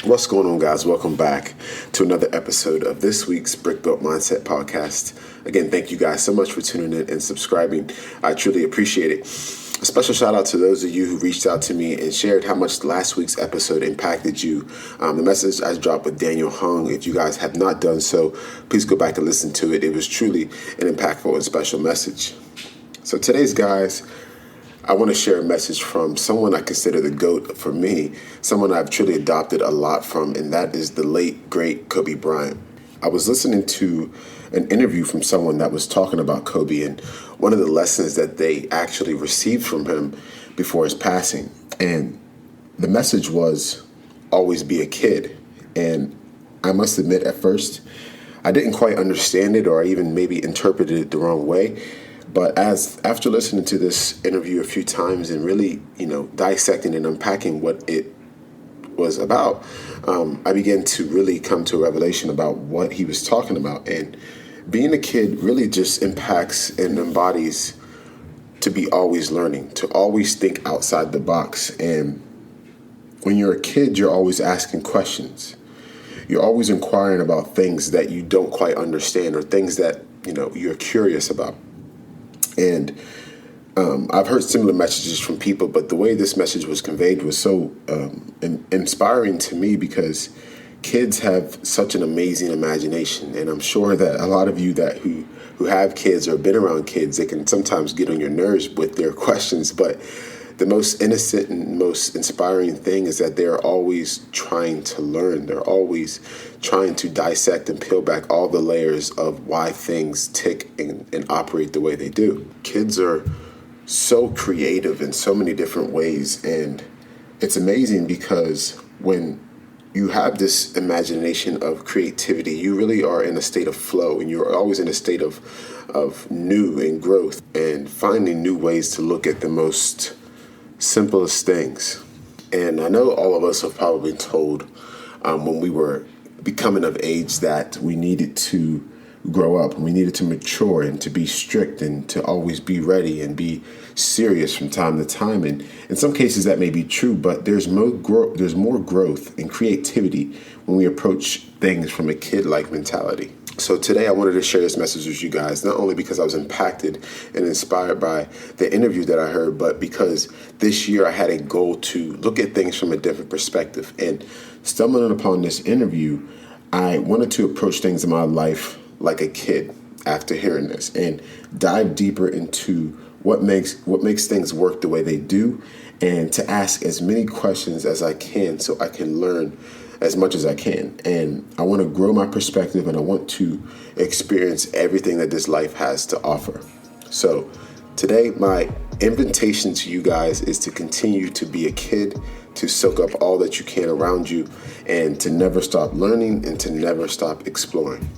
What's going on, guys? Welcome back to another episode of this week's Brick Built Mindset podcast. Again, thank you guys so much for tuning in and subscribing. I truly appreciate it. A special shout out to those of you who reached out to me and shared how much last week's episode impacted you. The message I dropped with Daniel Hung, if you guys have not done so, please go back and listen to it. It was truly an impactful and special message. So today's, guys, I want to share a message from someone I consider the GOAT for me, someone I've truly adopted a lot from, and that is the late, great Kobe Bryant. I was listening to an interview from someone that was talking about Kobe and one of the lessons that they actually received from him before his passing. And the message was always be a kid. And I must admit, at first, I didn't quite understand it, or I even maybe interpreted it the wrong way. But after listening to this interview a few times and really, dissecting and unpacking what it was about, I began to really come to a revelation about what he was talking about. And being a kid really just impacts and embodies to be always learning, to always think outside the box. And when you're a kid, you're always asking questions. You're always inquiring about things that you don't quite understand or things that, you're curious about. And I've heard similar messages from people, but the way this message was conveyed was so inspiring to me, because kids have such an amazing imagination. And I'm sure that a lot of you who have kids or been around kids, they can sometimes get on your nerves with their questions. But the most innocent and most inspiring thing is that they're always trying to learn. They're always trying to dissect and peel back all the layers of why things tick and operate the way they do. Kids are so creative in so many different ways. And it's amazing because when you have this imagination of creativity, you really are in a state of flow, and you're always in a state of new and growth and finding new ways to look at the most simplest things. And I know all of us have probably been told when we were becoming of age that we needed to grow up and we needed to mature and to be strict and to always be ready and be serious from time to time. And in some cases that may be true, but there's more growth and creativity when we approach things from a kid-like mentality. So today I wanted to share this message with you guys, not only because I was impacted and inspired by the interview that I heard, but because this year I had a goal to look at things from a different perspective. And stumbling upon this interview, I wanted to approach things in my life like a kid after hearing this and dive deeper into what makes things work the way they do, and to ask as many questions as I can so I can learn as much as I can. And I want to grow my perspective, and I want to experience everything that this life has to offer. So today, my invitation to you guys is to continue to be a kid, to soak up all that you can around you, and to never stop learning and to never stop exploring.